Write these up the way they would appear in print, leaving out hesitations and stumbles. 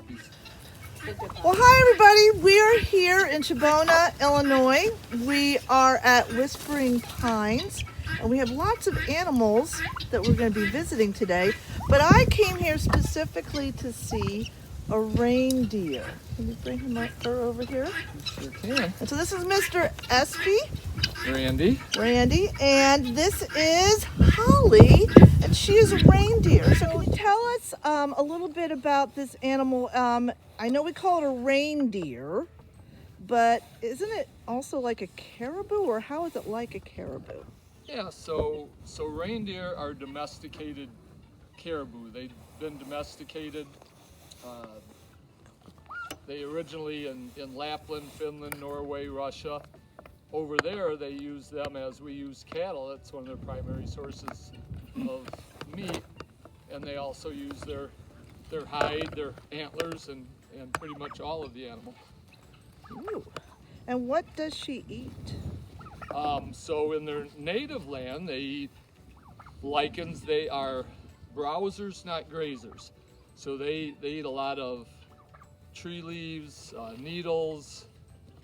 puppies. Well, hi everybody. We are here in Chibona, Illinois. We are at Whispering Pines, and we have lots of animals that we're going to be visiting today. But I came here specifically to see a reindeer. Can we bring him over here? Sure can. And so this is Mr. Espy. Randy, and this is Holly, and she is a reindeer. So can you tell us a little bit about this animal? I know we call it a reindeer, but isn't it also like a caribou, or how is it like a caribou? Yeah, so reindeer are domesticated caribou. They've been domesticated. They originally in Lapland, Finland, Norway, Russia. Over there, they use them as we use cattle. That's one of their primary sources of meat. And they also use their hide, their antlers, and pretty much all of the animal. Ooh. And what does she eat? So in their native land, they eat lichens. They are browsers, not grazers. So they eat a lot of tree leaves, needles,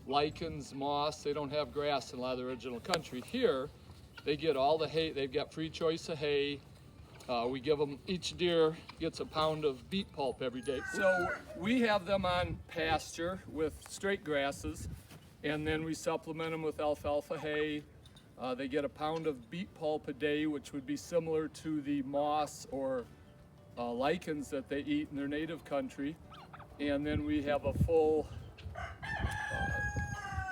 lichens, moss. They don't have grass in a lot of the original country. Here, they get all the hay. They've got free choice of hay. We give them, each deer gets a pound of beet pulp every day. So we have them on pasture with straight grasses, and then we supplement them with alfalfa hay. They get a pound of beet pulp a day, which would be similar to the moss or lichens that they eat in their native country. And then we have a full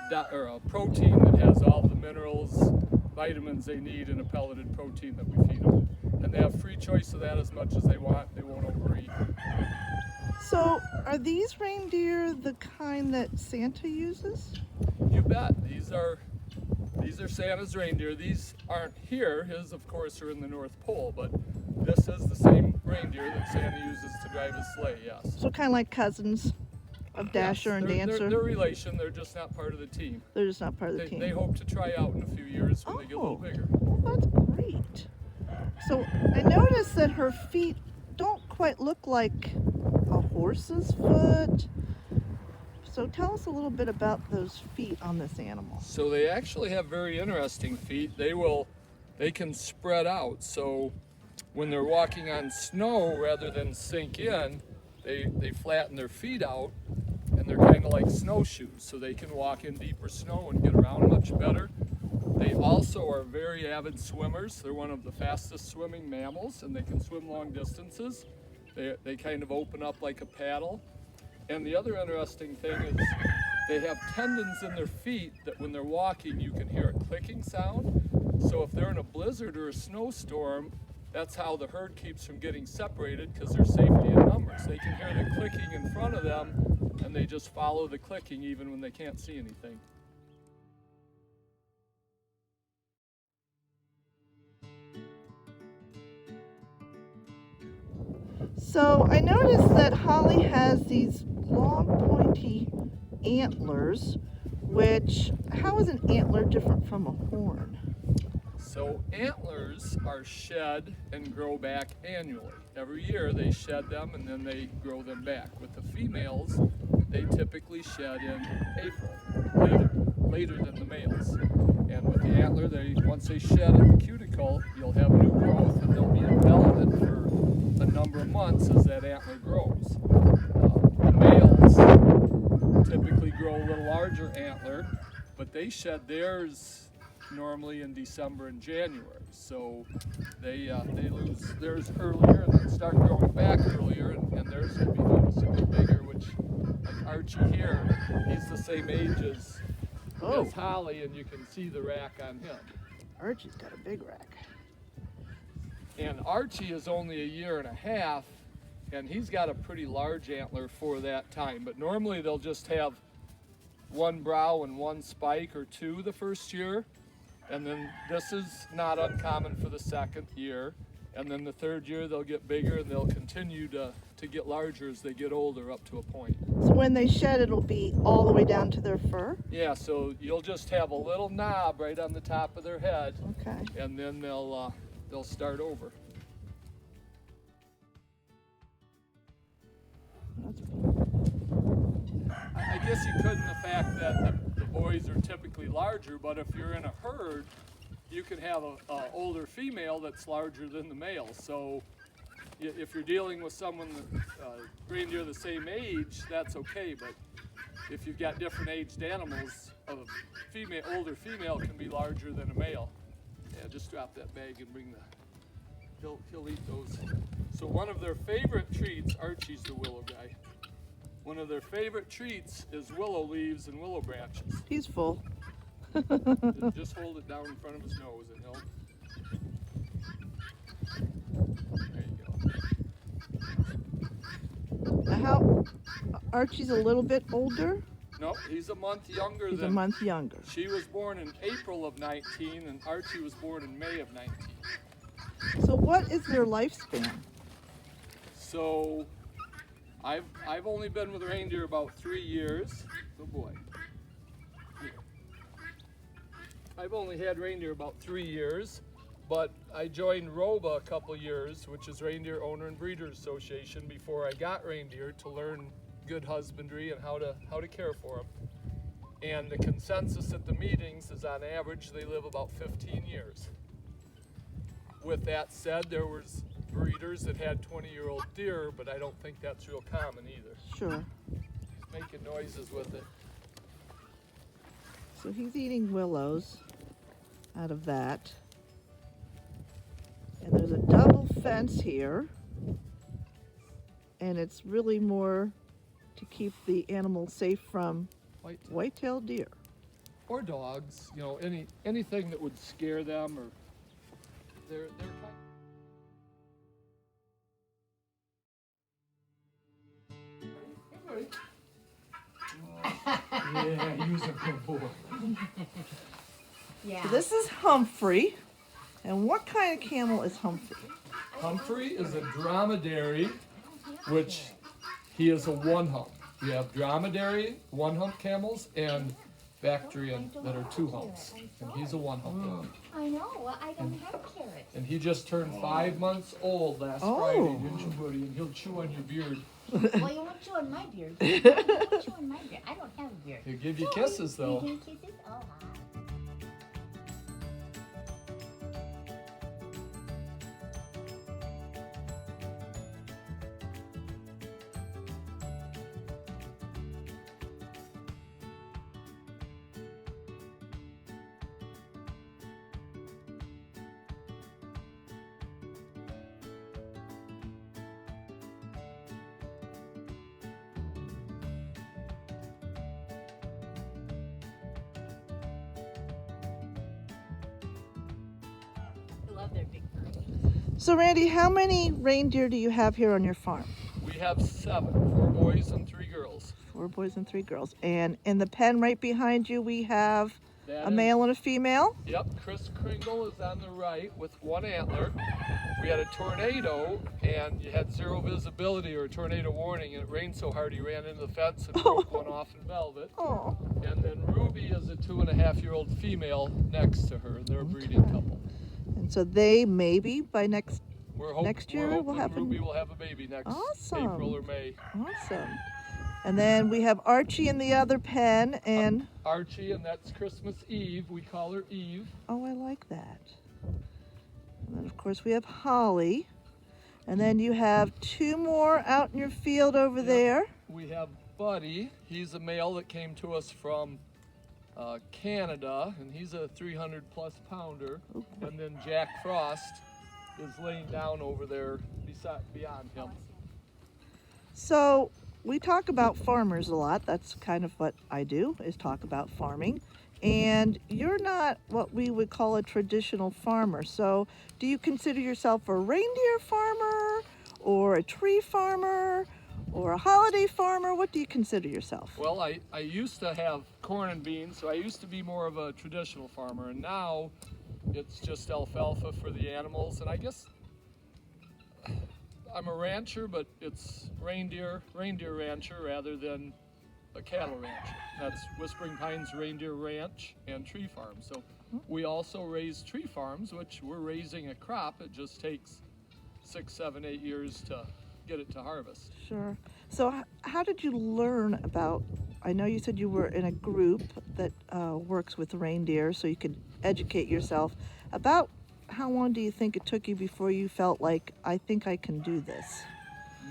a protein that has all the minerals, vitamins they need in a pelleted protein that we feed them. And they have free choice of that as much as they want. They won't overeat. So are these reindeer the kind that Santa uses? You bet. These are Santa's reindeer. These aren't here. His, of course, are in the North Pole, but this is the same reindeer that Santa uses to drive his sleigh, yes. So kind of like cousins of Dasher and Dancer? They're relation. They're just not part of the team. They're just not part of the team. They hope to try out in a few years when they get a little bigger. Well, that's great. So I noticed that her feet don't quite look like a horse's foot. So tell us a little bit about those feet on this animal. So they actually have very interesting feet. They can spread out. So when they're walking on snow, rather than sink in, they flatten their feet out, and they're kind of like snowshoes. So they can walk in deeper snow and get around much better. They also are very avid swimmers. They're one of the fastest swimming mammals, and they can swim long distances. They kind of open up like a paddle. And the other interesting thing is they have tendons in their feet that when they're walking, you can hear a clicking sound. So if they're in a blizzard or a snowstorm, that's how the herd keeps from getting separated, because there's safety in numbers. They can hear the clicking in front of them, and they just follow the clicking even when they can't see anything. So I noticed that Holly has these long pointy antlers, which, how is an antler different from a horn? So antlers are shed and grow back annually. Every year they shed them and then they grow them back. With the females, they typically shed in April, later than the males. And with the antler, once they shed at the cuticle, you'll have new growth, and they'll be enveloped for a number of months as that antler grows. The males typically grow a little larger antler, but they shed theirs normally in December and January. So they lose theirs earlier and then start growing back earlier, and theirs will be noticeably bigger, which, like Archie here, he's the same age as Holly, and you can see the rack on him. Archie's got a big rack. And Archie is only a year and a half, and he's got a pretty large antler for that time. But normally they'll just have one brow and one spike or two the first year. And then this is not uncommon for the second year. And then the third year they'll get bigger, and they'll continue to get larger as they get older up to a point. So when they shed, it'll be all the way down to their fur? Yeah, so you'll just have a little knob right on the top of their head. Okay. And then they'll start over. That's guess you could in the fact that the boys are typically larger, but if you're in a herd, you can have a older female that's larger than the male. So if you're dealing with someone reindeer the same age, that's okay. But if you've got different aged animals, older female can be larger than a male. Yeah, just drop that bag and bring he'll eat those. So one of their favorite treats, Archie's the willow guy. One of their favorite treats is willow leaves and willow branches. He's full. Just hold it down in front of his nose and he'll. There you go. Now Archie's a little bit older? No, he's a month younger He's than. a month younger. She was born in April of 19 and Archie was born in May of 19. So what is their lifespan? So I've only been with reindeer about 3 years. Oh boy. Here. I've only had reindeer about 3 years, but I joined ROBA a couple years, which is Reindeer Owner and Breeders Association, before I got reindeer to learn good husbandry and how to care for them. And the consensus at the meetings is on average they live about 15 years. With that said, there was breeders that had 20-year-old deer, but I don't think that's real common either. Sure. He's making noises with it. So he's eating willows out of that. And there's a double fence here. And it's really more to keep the animals safe from white-tailed deer. Or dogs, you know, anything that would scare them, or they're yeah, he was a good boy. Yeah. So this is Humphrey. And what kind of camel is Humphrey? Humphrey is a dromedary, which he is a one-hump. You have dromedary, one-hump camels, and Bactrian that are two humps. And he's a one-hump camel. I know. Well, I don't have carrots. And he just turned 5 months old last Friday, didn't you, Buddy? And he'll chew on your beard. Well, you won't chew on my beard. You won't chew on my beard. I don't have a beard. He'll give you kisses, though. You give kisses? Oh, hi. I love their big birds. So Randy, how many reindeer do you have here on your farm? We have 7, 4 boys and 3 girls. 4 boys and 3 girls. And in the pen right behind you, we have That a is- male and a female. Yep, Chris Kringle is on the right with 1 antler. We had a tornado and you had 0 visibility or a tornado warning, and it rained so hard he ran into the fence and broke one off in velvet. Oh, And then Ruby is a 2.5-year-old female next to her, and they're a breeding couple. and so they maybe by next. Next year we're will hoping happen? Ruby will have a baby next Awesome. April or May. Awesome. And then we have Archie in the other pen, and Archie, and that's Christmas Eve. We call her Eve. oh, I like that. And then of course we have Holly, and then you have 2 more out in your field over there. We have Buddy. He's a male that came to us from Canada, and he's a 300-plus pounder. And then Jack Frost is laying down over there beyond him. So we talk about farmers a lot. That's kind of what I do, is talk about farming. And you're not what we would call a traditional farmer. So do you consider yourself a reindeer farmer or a tree farmer or a holiday farmer? What do you consider yourself? Well, I used to have corn and beans, so I used to be more of a traditional farmer, and now it's just alfalfa for the animals. And I guess I'm a rancher, but it's reindeer rancher rather than a cattle rancher. That's Whispering Pines Reindeer Ranch and Tree Farm. So we also raise tree farms, which we're raising a crop. It just takes 6, 7, 8 years to get it to harvest. Sure. So how did you learn about I know you said you were in a group that works with reindeer, so you could educate yourself. About how long do you think it took you before you felt like, I think I can do this?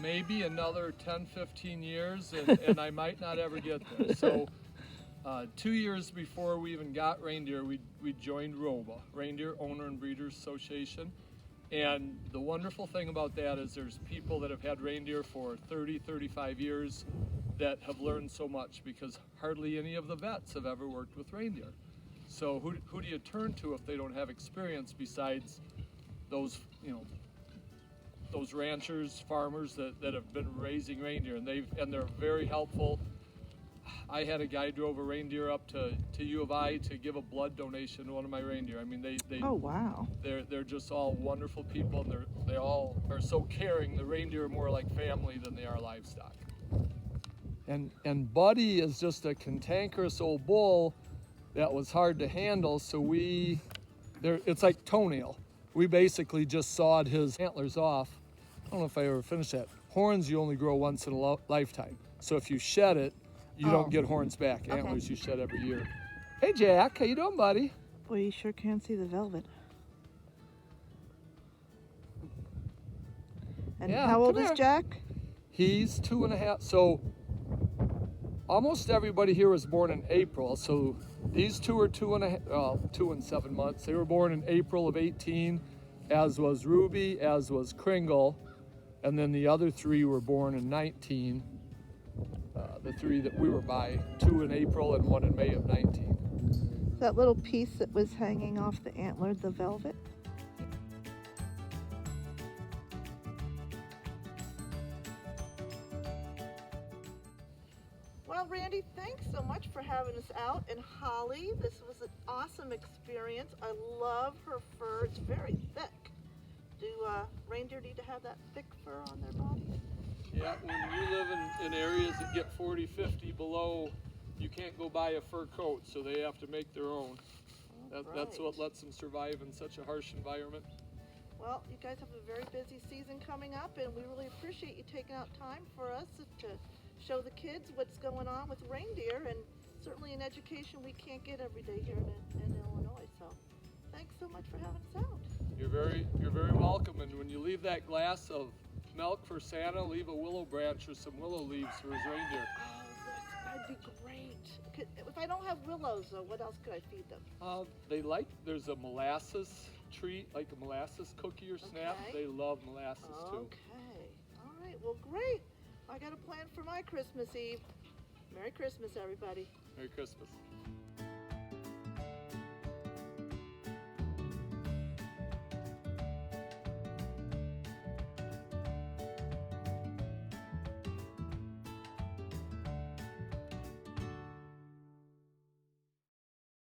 Maybe another 10, 15 years, and I might not ever get there. So 2 years before we even got reindeer, we joined ROBA, Reindeer Owner and Breeders Association. And the wonderful thing about that is there's people that have had reindeer for 30, 35 years that have learned so much, because hardly any of the vets have ever worked with reindeer. So who do you turn to if they don't have experience besides those, those ranchers, farmers that have been raising reindeer, and they're very helpful. I had a guy drove a reindeer up to U of I to give a blood donation to one of my reindeer. I mean, they Oh, wow. they're just all wonderful people, and they all are so caring. The reindeer are more like family than they are livestock. And Buddy is just a cantankerous old bull that was hard to handle, so it's like toenail. We basically just sawed his antlers off. I don't know if I ever finished that. Horns you only grow once in a lifetime. So if you shed it, you don't get horns back. Antlers you shed every year. Hey Jack, how you doing, buddy? Boy, you sure can see the velvet. And Yeah, how old come is here. Jack? He's 2.5. So almost everybody here was born in April. So these two are 2 and 7 months. They were born in April of 18, as was Ruby, as was Kringle. And then the other 3 were born in 19. The 3 that we were by, 2 in April and 1 in May of 19. That little piece that was hanging off the antler, the velvet. Well, Randy, thanks so much for having us out. And Holly, this was an awesome experience. I love her fur. It's very thick. Do reindeer need to have that thick fur on their bodies? Yeah, when you live in areas that get 40, 50 below, you can't go buy a fur coat, so they have to make their own. That's what lets them survive in such a harsh environment. Well, you guys have a very busy season coming up, and we really appreciate you taking out time for us to show the kids what's going on with reindeer, and certainly an education we can't get every day here in Illinois. So thanks so much for having us out. You're very welcome, and when you leave that glass of milk for Santa, leave a willow branch or some willow leaves for his reindeer. Oh, that'd be great. If I don't have willows, though, what else could I feed them? There's a molasses treat, like a molasses cookie or snap. Okay. They love molasses too. Okay. All right. Well, great. I got a plan for my Christmas Eve. Merry Christmas, everybody. Merry Christmas.